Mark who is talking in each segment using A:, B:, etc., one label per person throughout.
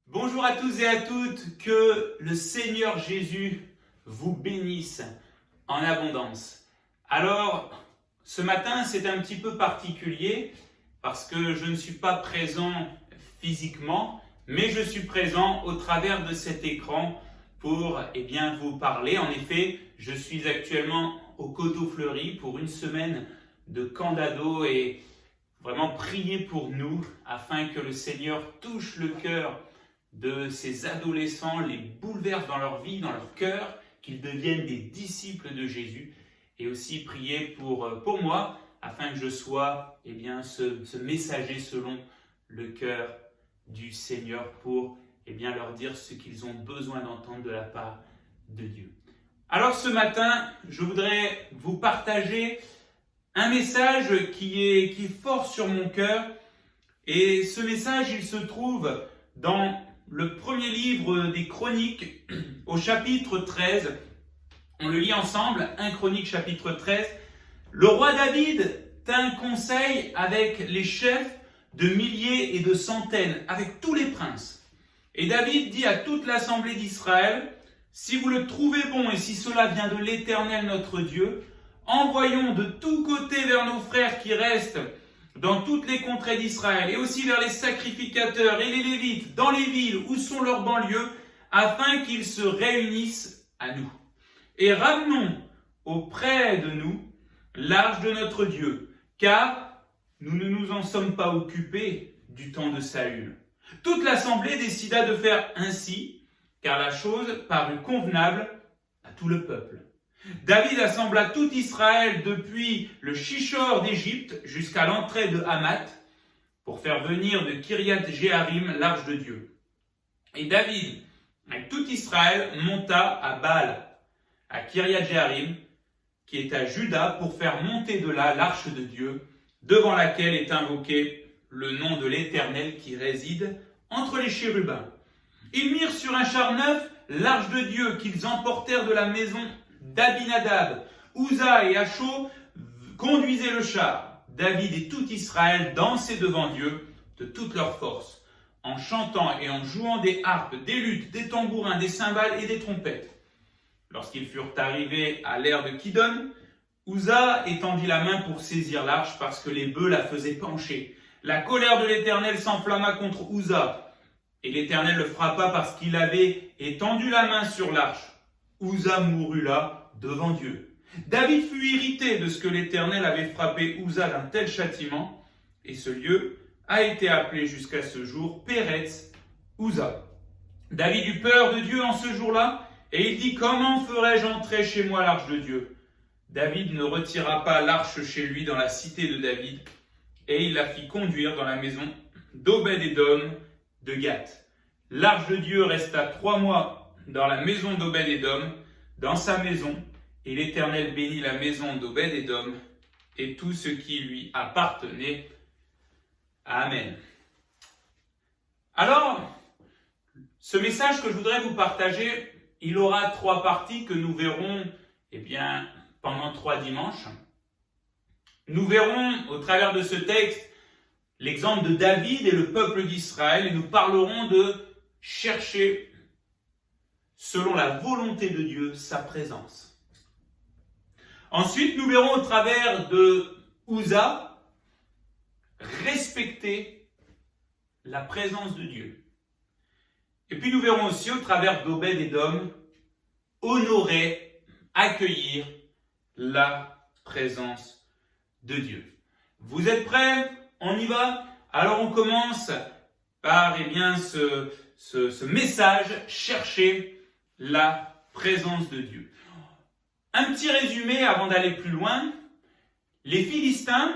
A: Bonjour à tous et à toutes, que le Seigneur Jésus vous bénisse en abondance. Alors, ce matin, c'est un petit peu particulier parce que je ne suis pas présent physiquement, mais je suis présent au travers de cet écran pour vous parler. En effet, je suis actuellement au Coteau Fleury pour une semaine de camp d'ado et vraiment prier pour nous afin que le Seigneur touche le cœur de ces adolescents, les bouleverse dans leur vie, dans leur cœur, qu'ils deviennent des disciples de Jésus, et aussi prier pour moi, afin que je sois ce messager selon le cœur du Seigneur pour leur dire ce qu'ils ont besoin d'entendre de la part de Dieu. Alors ce matin, je voudrais vous partager un message qui est fort sur mon cœur, et ce message, il se trouve dans le premier livre des Chroniques, au chapitre 13. On le lit ensemble, 1 Chroniques chapitre 13. Le roi David tint conseil avec les chefs de milliers et de centaines, avec tous les princes. Et David dit à toute l'assemblée d'Israël, « Si vous le trouvez bon et si cela vient de l'Éternel notre Dieu, envoyons de tous côtés vers nos frères qui restent dans toutes les contrées d'Israël, et aussi vers les sacrificateurs et les Lévites, dans les villes où sont leurs banlieues, afin qu'ils se réunissent à nous. Et ramenons auprès de nous l'arche de notre Dieu, car nous ne nous en sommes pas occupés du temps de Saül. » Toute l'assemblée décida de faire ainsi, car la chose parut convenable à tout le peuple. David assembla tout Israël depuis le Shishor d'Égypte jusqu'à l'entrée de Hamath pour faire venir de Kiriath Jéarim l'arche de Dieu. Et David, avec tout Israël, monta à Baal, à Kiriath Jéarim, qui est à Juda, pour faire monter de là l'arche de Dieu, devant laquelle est invoqué le nom de l'Éternel qui réside entre les chérubins. Ils mirent sur un char neuf l'arche de Dieu qu'ils emportèrent de la maison d'Abinadab. Uza et Acho conduisaient le char. David et tout Israël dansaient devant Dieu de toute leur force, en chantant et en jouant des harpes, des luttes, des tambourins, des cymbales et des trompettes. Lorsqu'ils furent arrivés à l'ère de Kidon, Uza étendit la main pour saisir l'arche parce que les bœufs la faisaient pencher. La colère de l'Éternel s'enflamma contre Uza, et l'Éternel le frappa parce qu'il avait étendu la main sur l'arche. Uza mourut là devant Dieu. David fut irrité de ce que l'Éternel avait frappé Uza d'un tel châtiment, et ce lieu a été appelé jusqu'à ce jour Péretz Uza. David eut peur de Dieu en ce jour-là, et il dit, « Comment ferai-je entrer chez moi l'arche de Dieu ?» David ne retira pas l'arche chez lui dans la cité de David, et il la fit conduire dans la maison d'Obed-Édom de Gath. L'arche de Dieu resta 3 mois dans la maison d'Obed-Édom, dans sa maison, et l'Éternel bénit la maison d'Obed-Édom et tout ce qui lui appartenait. Amen. Alors, ce message que je voudrais vous partager, il aura 3 parties que nous verrons pendant 3 dimanches. Nous verrons au travers de ce texte l'exemple de David et le peuple d'Israël, et nous parlerons de chercher selon la volonté de Dieu, sa présence. Ensuite, nous verrons au travers de Uza respecter la présence de Dieu. Et puis nous verrons aussi au travers d'Obed-Édom honorer, accueillir la présence de Dieu. Vous êtes prêts? On y va? Alors on commence par ce message, chercher la présence de Dieu. Un petit résumé avant d'aller plus loin. Les Philistins,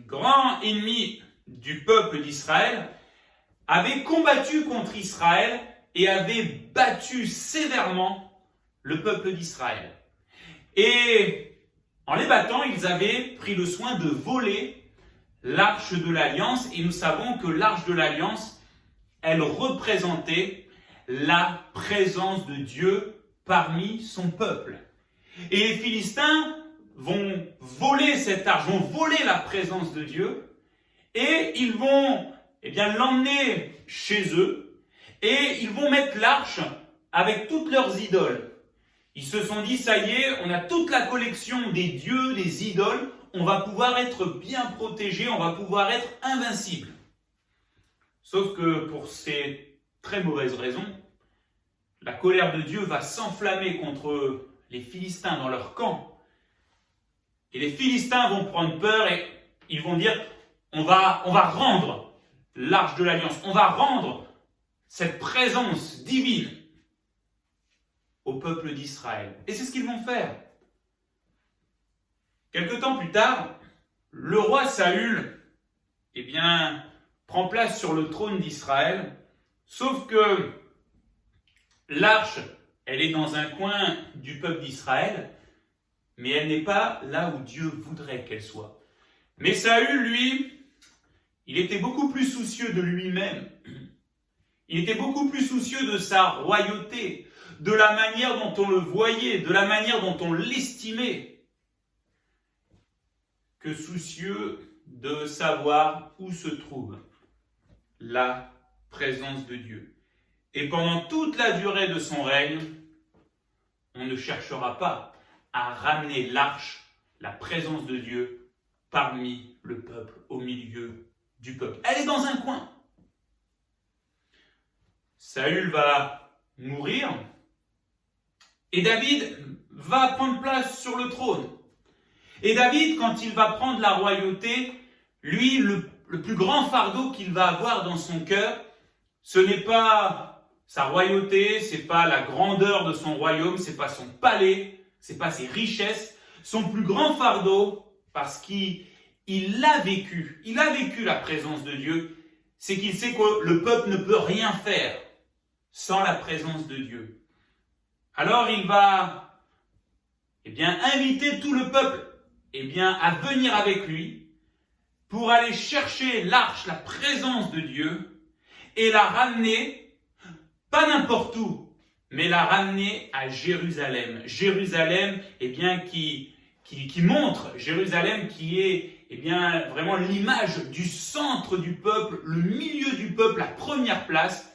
A: grands ennemis du peuple d'Israël, avaient combattu contre Israël et avaient battu sévèrement le peuple d'Israël. Et en les battant, ils avaient pris le soin de voler l'arche de l'Alliance, et nous savons que l'arche de l'Alliance, elle représentait la présence de Dieu parmi son peuple. Et les Philistins vont voler cette arche, vont voler la présence de Dieu, et ils vont l'emmener chez eux et ils vont mettre l'arche avec toutes leurs idoles. Ils se sont dit, ça y est, on a toute la collection des dieux, des idoles, on va pouvoir être bien protégés, on va pouvoir être invincibles. Sauf que pour ces très mauvaises raisons, la colère de Dieu va s'enflammer contre les Philistins dans leur camp. Et les Philistins vont prendre peur et ils vont dire, on va rendre l'arche de l'Alliance, on va rendre cette présence divine au peuple d'Israël. Et c'est ce qu'ils vont faire. Quelque temps plus tard, le roi Saül, prend place sur le trône d'Israël, sauf que l'arche, elle est dans un coin du peuple d'Israël, mais elle n'est pas là où Dieu voudrait qu'elle soit. Mais Saül, lui, il était beaucoup plus soucieux de lui-même. Il était beaucoup plus soucieux de sa royauté, de la manière dont on le voyait, de la manière dont on l'estimait, que soucieux de savoir où se trouve la présence de Dieu. Et pendant toute la durée de son règne, on ne cherchera pas à ramener l'arche, la présence de Dieu, parmi le peuple, au milieu du peuple. Elle est dans un coin. Saül va mourir et David va prendre place sur le trône. Et David, quand il va prendre la royauté, lui, le plus grand fardeau qu'il va avoir dans son cœur, ce n'est pas sa royauté, c'est pas la grandeur de son royaume, c'est pas son palais, c'est pas ses richesses. Son plus grand fardeau, parce qu'il l'a vécu, il a vécu la présence de Dieu, c'est qu'il sait que le peuple ne peut rien faire sans la présence de Dieu. Alors il va inviter tout le peuple à venir avec lui pour aller chercher l'arche, la présence de Dieu, et la ramener, pas n'importe où, mais la ramener à Jérusalem. Jérusalem, qui montre, Jérusalem qui est vraiment l'image du centre du peuple, le milieu du peuple, la première place,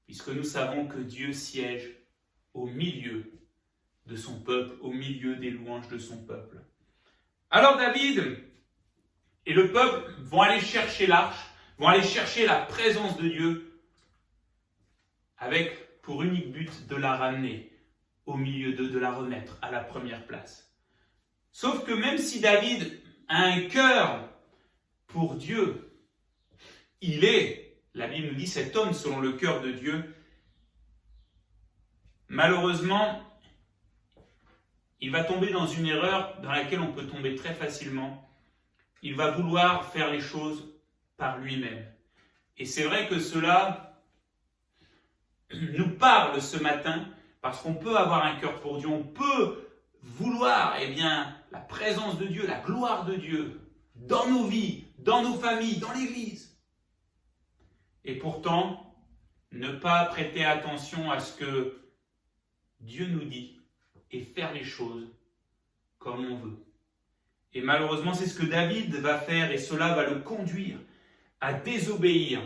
A: puisque nous savons que Dieu siège au milieu de son peuple, au milieu des louanges de son peuple. Alors David et le peuple vont aller chercher l'arche, vont aller chercher la présence de Dieu, avec pour unique but de la ramener au milieu d'eux, de la remettre à la première place. Sauf que même si David a un cœur pour Dieu, la Bible nous dit, cet homme selon le cœur de Dieu, malheureusement, il va tomber dans une erreur dans laquelle on peut tomber très facilement. Il va vouloir faire les choses par lui-même. Et c'est vrai que cela nous parle ce matin, parce qu'on peut avoir un cœur pour Dieu, on peut vouloir la présence de Dieu, la gloire de Dieu, dans nos vies, dans nos familles, dans l'Église. Et pourtant, ne pas prêter attention à ce que Dieu nous dit et faire les choses comme on veut. Et malheureusement, c'est ce que David va faire et cela va le conduire à désobéir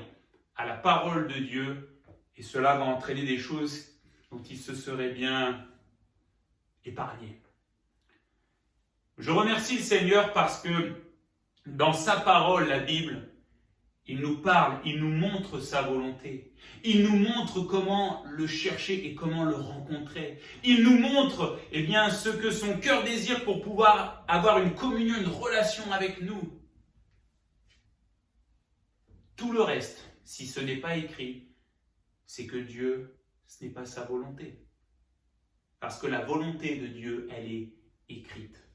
A: à la parole de Dieu et cela va entraîner des choses dont il se serait bien épargné. Je remercie le Seigneur parce que dans sa parole, la Bible, il nous parle, il nous montre sa volonté. Il nous montre comment le chercher et comment le rencontrer. Il nous montre ce que son cœur désire pour pouvoir avoir une communion, une relation avec nous. Tout le reste, si ce n'est pas écrit, c'est que Dieu, ce n'est pas sa volonté. Parce que la volonté de Dieu, elle est écrite.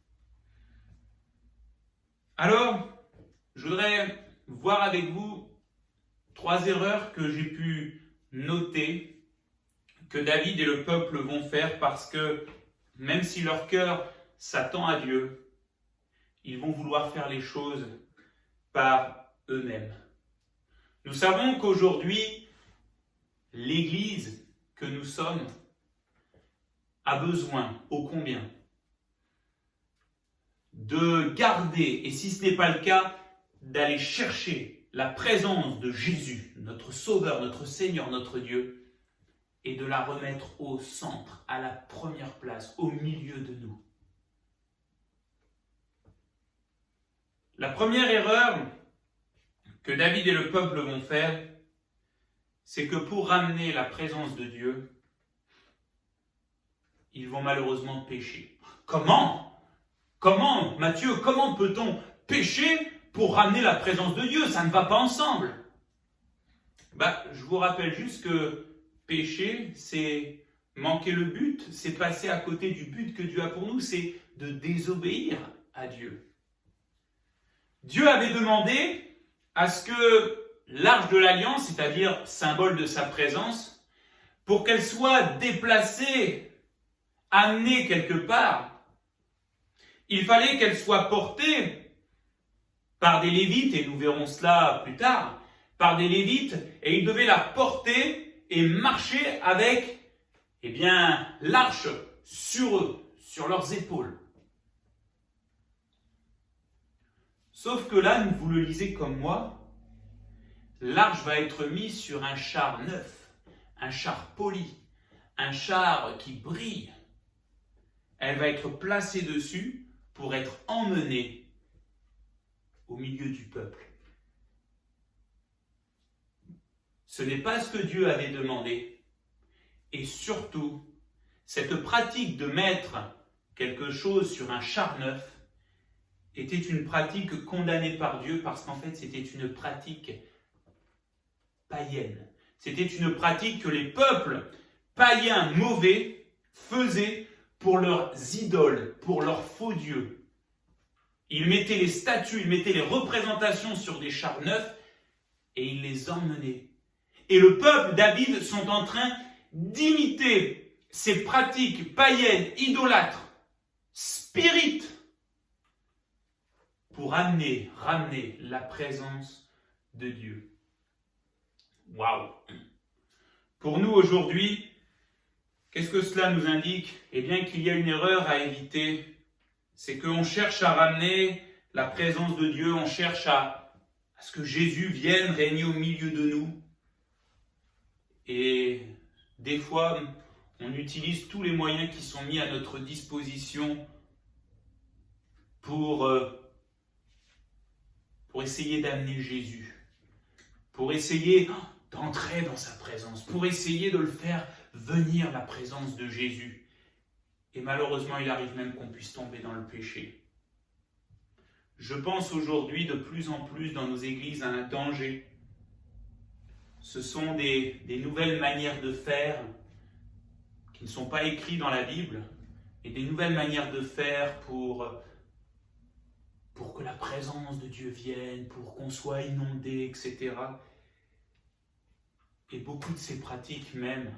A: Alors, je voudrais voir avec vous 3 erreurs que j'ai pu noter que David et le peuple vont faire parce que même si leur cœur s'attend à Dieu, ils vont vouloir faire les choses par eux-mêmes. Nous savons qu'aujourd'hui, l'Église que nous sommes a besoin, ô combien, de garder, et si ce n'est pas le cas, d'aller chercher la présence de Jésus, notre Sauveur, notre Seigneur, notre Dieu, et de la remettre au centre, à la première place, au milieu de nous. La première erreur que David et le peuple vont faire, c'est que pour ramener la présence de Dieu, ils vont malheureusement pécher. Comment, Matthieu, comment peut-on pécher pour ramener la présence de Dieu? Ça ne va pas ensemble. Je vous rappelle juste que pécher, c'est manquer le but, c'est passer à côté du but que Dieu a pour nous, c'est de désobéir à Dieu. Dieu avait demandé à ce que l'arche de l'Alliance, c'est-à-dire symbole de sa présence, pour qu'elle soit déplacée, amenée quelque part, il fallait qu'elle soit portée par des Lévites, et nous verrons cela plus tard, par des Lévites, et ils devaient la porter et marcher avec, l'arche sur eux, sur leurs épaules. Sauf que là, vous le lisez comme moi, l'arche va être mise sur un char neuf, un char poli, un char qui brille. Elle va être placée dessus pour être emmenée au milieu du peuple. Ce n'est pas ce que Dieu avait demandé. Et surtout, cette pratique de mettre quelque chose sur un char neuf était une pratique condamnée par Dieu parce qu'en fait, c'était une pratique païenne. C'était une pratique que les peuples païens mauvais faisaient pour leurs idoles, pour leurs faux dieux. Ils mettaient les statues, ils mettaient les représentations sur des chars neufs et ils les emmenaient. Et le peuple, David, sont en train d'imiter ces pratiques païennes, idolâtres, spirites, pour ramener la présence de Dieu. Waouh! Pour nous aujourd'hui, qu'est-ce que cela nous indique? Eh bien qu'il y a une erreur à éviter, c'est qu'on cherche à ramener la présence de Dieu, on cherche à ce que Jésus vienne régner au milieu de nous. Et des fois, on utilise tous les moyens qui sont mis à notre disposition pour essayer d'amener Jésus, pour essayer d'entrer dans sa présence, pour essayer de le faire venir la présence de Jésus. Et malheureusement, il arrive même qu'on puisse tomber dans le péché. Je pense aujourd'hui de plus en plus dans nos églises à un danger. Ce sont des nouvelles manières de faire qui ne sont pas écrites dans la Bible, et des nouvelles manières de faire pour que la présence de Dieu vienne, pour qu'on soit inondé, etc. Et beaucoup de ces pratiques même,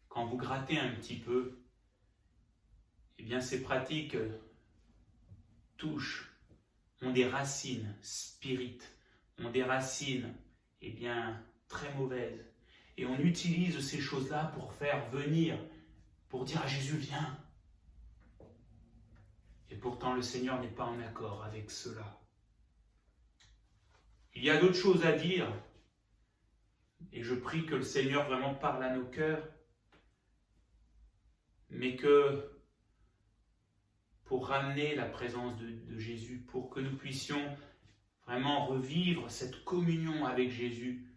A: quand vous grattez un petit peu, eh bien ces pratiques ont des racines spirites, ont des racines, très mauvaises. Et on utilise ces choses-là pour faire venir, pour dire à Jésus, viens. Et pourtant, le Seigneur n'est pas en accord avec cela. Il y a d'autres choses à dire, et je prie que le Seigneur vraiment parle à nos cœurs, mais que pour ramener la présence de Jésus, pour que nous puissions vraiment revivre cette communion avec Jésus,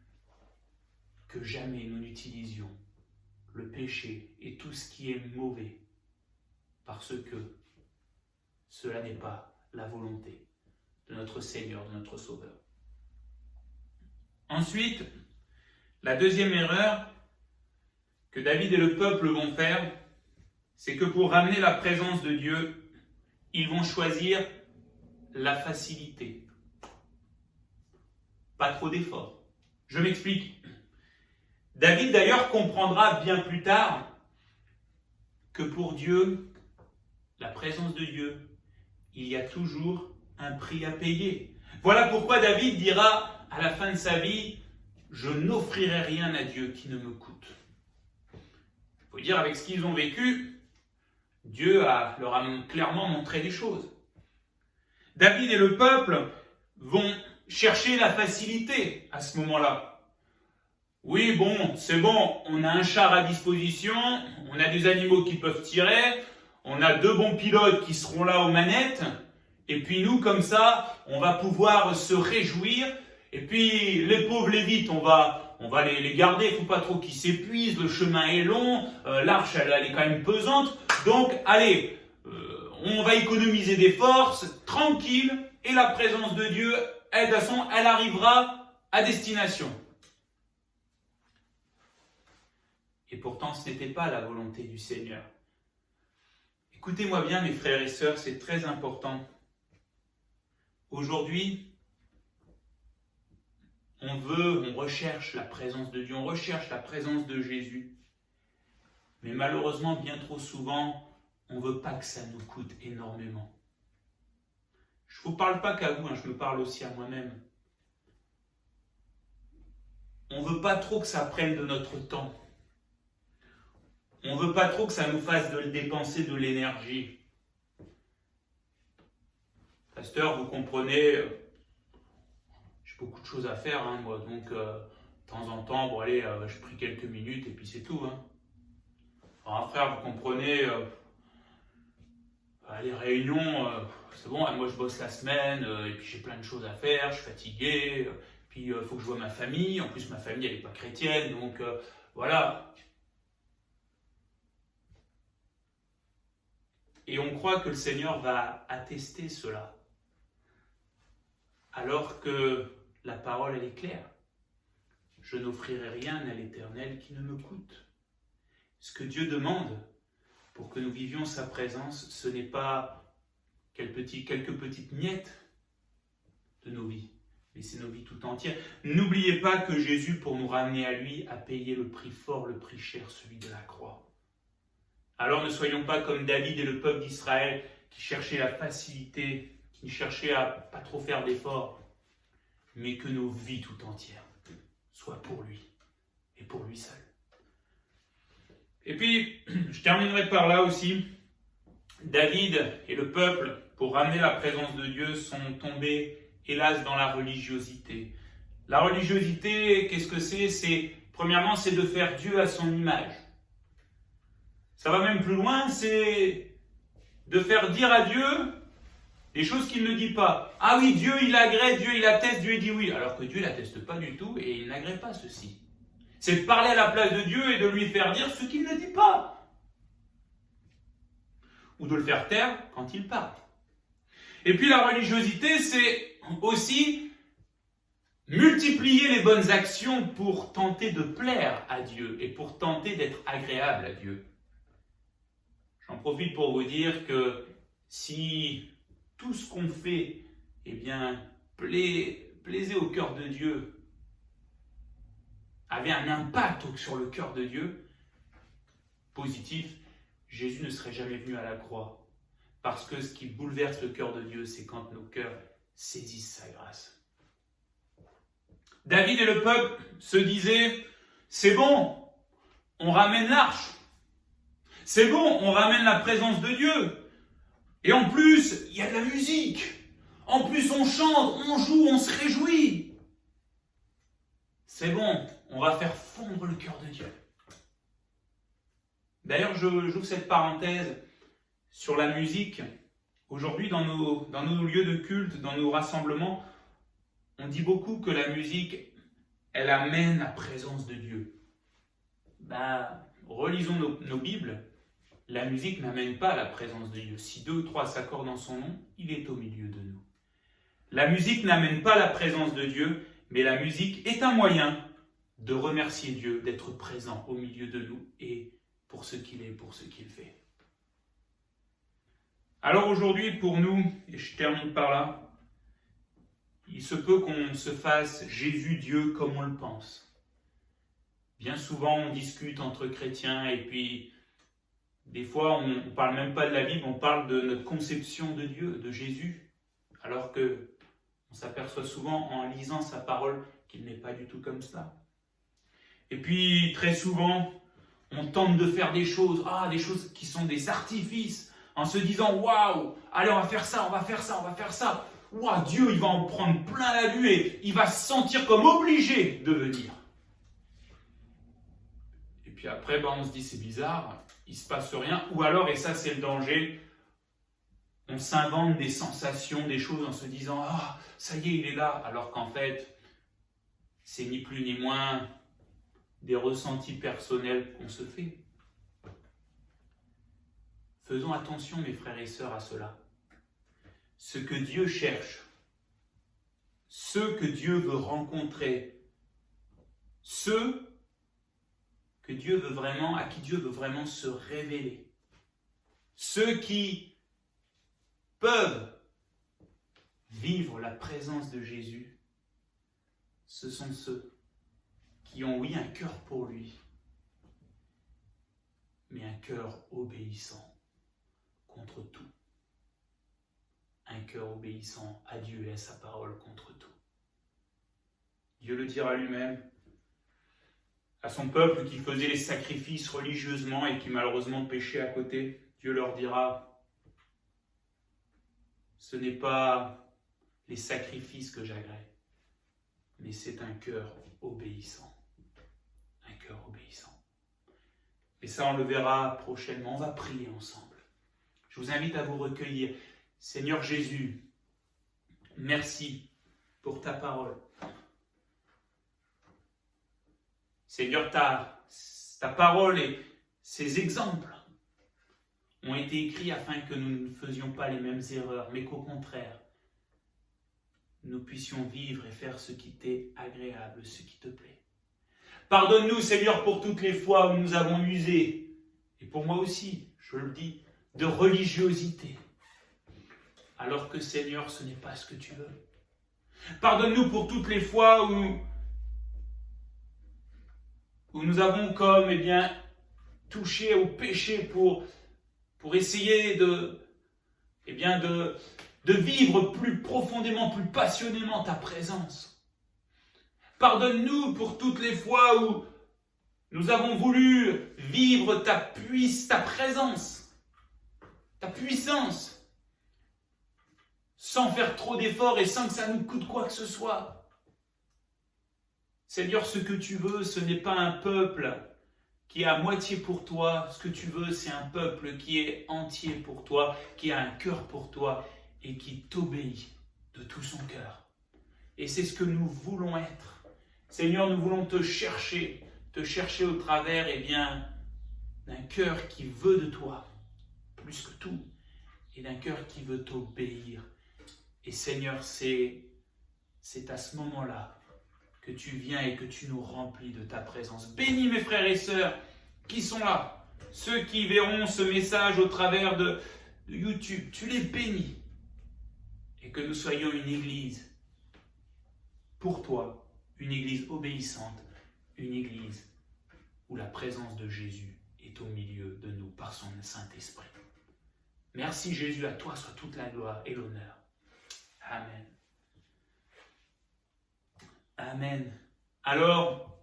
A: que jamais nous n'utilisions le péché et tout ce qui est mauvais, parce que cela n'est pas la volonté de notre Seigneur, de notre Sauveur. Ensuite, la deuxième erreur que David et le peuple vont faire, c'est que pour ramener la présence de Dieu, ils vont choisir la facilité. Pas trop d'efforts. Je m'explique. David d'ailleurs comprendra bien plus tard que pour Dieu, la présence de Dieu, il y a toujours un prix à payer. Voilà pourquoi David dira à la fin de sa vie, je n'offrirai rien à Dieu qui ne me coûte. Il faut dire, avec ce qu'ils ont vécu, Dieu leur a clairement montré des choses. David et le peuple vont chercher la facilité à ce moment-là. Oui, bon, c'est bon, on a un char à disposition, on a des animaux qui peuvent tirer, on a 2 bons pilotes qui seront là aux manettes, et puis nous, comme ça, on va pouvoir se réjouir, et puis les pauvres Lévites, on va les garder, il ne faut pas trop qu'ils s'épuisent, le chemin est long, l'arche, elle est quand même pesante, donc allez, on va économiser des forces, tranquille, et la présence de Dieu, elle, de toute façon, elle arrivera à destination. Et pourtant, ce n'était pas la volonté du Seigneur. Écoutez-moi bien, mes frères et sœurs, c'est très important. Aujourd'hui, on recherche la présence de Dieu, on recherche la présence de Jésus. Mais malheureusement, bien trop souvent, on ne veut pas que ça nous coûte énormément. Je ne vous parle pas qu'à vous, je me parle aussi à moi-même. On ne veut pas trop que ça prenne de notre temps. On ne veut pas trop que ça nous fasse dépenser de l'énergie. Pasteur, vous comprenez, j'ai beaucoup de choses à faire, moi, donc de temps en temps, bon allez, je prie quelques minutes et puis c'est tout. Alors, frère, vous comprenez, les réunions, c'est bon, moi je bosse la semaine, et puis j'ai plein de choses à faire, je suis fatigué, puis il faut que je voie ma famille, en plus ma famille elle n'est pas chrétienne, donc voilà. Et on croit que le Seigneur va attester cela, alors que la parole elle est claire. Je n'offrirai rien à l'Éternel qui ne me coûte. Ce que Dieu demande pour que nous vivions sa présence, ce n'est pas quelques petites miettes de nos vies, mais c'est nos vies tout entières. N'oubliez pas que Jésus, pour nous ramener à lui, a payé le prix fort, le prix cher, celui de la croix. Alors ne soyons pas comme David et le peuple d'Israël qui cherchaient la facilité, qui cherchaient à pas trop faire d'efforts, mais que nos vies tout entières soient pour lui et pour lui seul. Et puis, je terminerai par là aussi. David et le peuple, pour ramener la présence de Dieu, sont tombés, hélas, dans la religiosité. La religiosité, qu'est-ce que c'est? Premièrement, c'est de faire Dieu à son image. Ça va même plus loin, c'est de faire dire à Dieu des choses qu'il ne dit pas. Ah oui, Dieu il agrée, Dieu il atteste, Dieu il dit oui. Alors que Dieu n'atteste pas du tout et il n'agrée pas ceci. C'est de parler à la place de Dieu et de lui faire dire ce qu'il ne dit pas. Ou de le faire taire quand il parle. Et puis la religiosité, c'est aussi multiplier les bonnes actions pour tenter de plaire à Dieu et pour tenter d'être agréable à Dieu. J'en profite pour vous dire que si tout ce qu'on fait, plaisait au cœur de Dieu, avait un impact sur le cœur de Dieu, positif, Jésus ne serait jamais venu à la croix. Parce que ce qui bouleverse le cœur de Dieu, c'est quand nos cœurs saisissent sa grâce. David et le peuple se disaient, c'est bon, on ramène l'arche. C'est bon, on ramène la présence de Dieu. Et en plus, il y a de la musique. En plus, on chante, on joue, on se réjouit. C'est bon, on va faire fondre le cœur de Dieu. D'ailleurs, j'ouvre cette parenthèse sur la musique. Aujourd'hui, dans nos lieux de culte, dans nos rassemblements, on dit beaucoup que la musique, elle amène la présence de Dieu. Relisons nos Bibles. La musique n'amène pas la présence de Dieu. Si 2 ou 3 s'accordent en son nom, il est au milieu de nous. La musique n'amène pas la présence de Dieu, mais la musique est un moyen de remercier Dieu, d'être présent au milieu de nous et pour ce qu'il est, pour ce qu'il fait. Alors aujourd'hui, pour nous, et je termine par là, il se peut qu'on se fasse Jésus Dieu comme on le pense. Bien souvent, on discute entre chrétiens et puis des fois, on ne parle même pas de la Bible, on parle de notre conception de Dieu, de Jésus, alors que on s'aperçoit souvent en lisant sa parole qu'il n'est pas du tout comme cela. Et puis, très souvent, on tente de faire des choses qui sont des artifices, en se disant « Waouh, allez, on va faire ça, on va faire ça, on va faire ça. ouah, Dieu, il va en prendre plein la vue et il va se sentir comme obligé de venir. Et puis après, on se dit, c'est bizarre, il ne se passe rien. Ou alors, et ça c'est le danger, on s'invente des sensations, des choses en se disant, ah, ça y est, il est là. Alors qu'en fait, c'est ni plus ni moins des ressentis personnels qu'on se fait. Faisons attention, mes frères et sœurs, à cela. Ce que Dieu cherche, ceux que Dieu veut rencontrer, ceux que Dieu veut vraiment, à qui Dieu veut vraiment se révéler, ceux qui peuvent vivre la présence de Jésus, ce sont ceux qui ont, oui, un cœur pour lui, mais un cœur obéissant contre tout. Un cœur obéissant à Dieu et à sa parole contre tout. Dieu le dira lui-même à son peuple qui faisait les sacrifices religieusement et qui malheureusement péchait à côté. Dieu leur dira, ce n'est pas les sacrifices que j'agrée, mais c'est un cœur obéissant. Un cœur obéissant. Et ça, on le verra prochainement. On va prier ensemble. Je vous invite à vous recueillir. Seigneur Jésus, merci pour ta parole. Seigneur, ta parole et ces exemples ont été écrits afin que nous ne faisions pas les mêmes erreurs, mais qu'au contraire, nous puissions vivre et faire ce qui t'est agréable, ce qui te plaît. Pardonne-nous, Seigneur, pour toutes les fois où nous avons usé, et pour moi aussi, je le dis, de religiosité. Alors que, Seigneur, ce n'est pas ce que tu veux. Pardonne-nous pour toutes les fois où nous avons comme, touché au péché pour essayer de vivre plus profondément, plus passionnément ta présence. Pardonne-nous pour toutes les fois où nous avons voulu vivre ta présence, ta puissance, sans faire trop d'efforts et sans que ça nous coûte quoi que ce soit. Seigneur, ce que tu veux, ce n'est pas un peuple qui est à moitié pour toi. Ce que tu veux, c'est un peuple qui est entier pour toi, qui a un cœur pour toi et qui t'obéit de tout son cœur. Et c'est ce que nous voulons être. Seigneur, nous voulons te chercher au travers d'un cœur qui veut de toi, plus que tout, et d'un cœur qui veut t'obéir. Et Seigneur, c'est à ce moment-là que tu viens et que tu nous remplis de ta présence. Bénis mes frères et sœurs qui sont là, ceux qui verront ce message au travers de YouTube. Tu les bénis. Et que nous soyons une église pour toi, une église obéissante, une église où la présence de Jésus est au milieu de nous par son Saint-Esprit. Merci Jésus, à toi soit toute la gloire et l'honneur. Amen. Amen. Alors,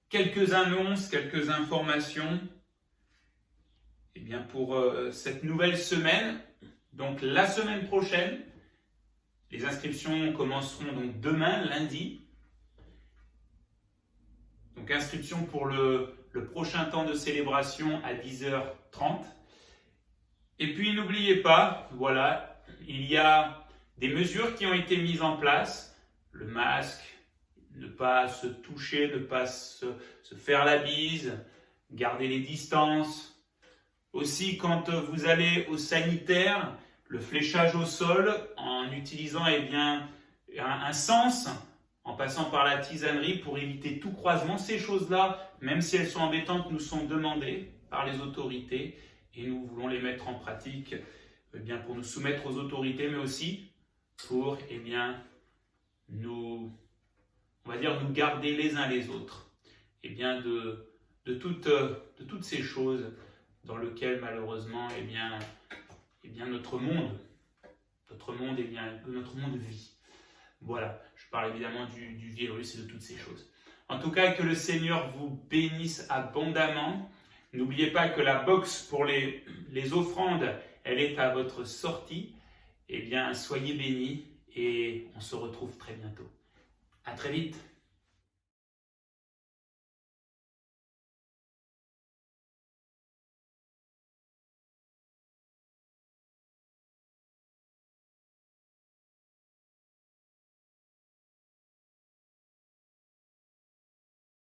A: quelques annonces, quelques informations pour cette nouvelle semaine. Donc la semaine prochaine, les inscriptions commenceront donc demain, lundi. Donc inscription pour le prochain temps de célébration à 10h30. Et puis n'oubliez pas, voilà, il y a des mesures qui ont été mises en place. Le masque, ne pas se toucher, ne pas se faire la bise, garder les distances. Aussi, quand vous allez au sanitaire, le fléchage au sol en utilisant un sens, en passant par la tisanerie pour éviter tout croisement. Ces choses-là, même si elles sont embêtantes, nous sont demandées par les autorités et nous voulons les mettre en pratique pour nous soumettre aux autorités, mais aussi pour nous garder les uns les autres de toutes ces choses dans lesquelles malheureusement notre monde vit. Voilà, je parle évidemment du virus et de toutes ces choses. En tout cas, que le Seigneur vous bénisse abondamment. N'oubliez pas que la box pour les offrandes, elle est à votre sortie. Soyez bénis et on se retrouve très bientôt. À très vite.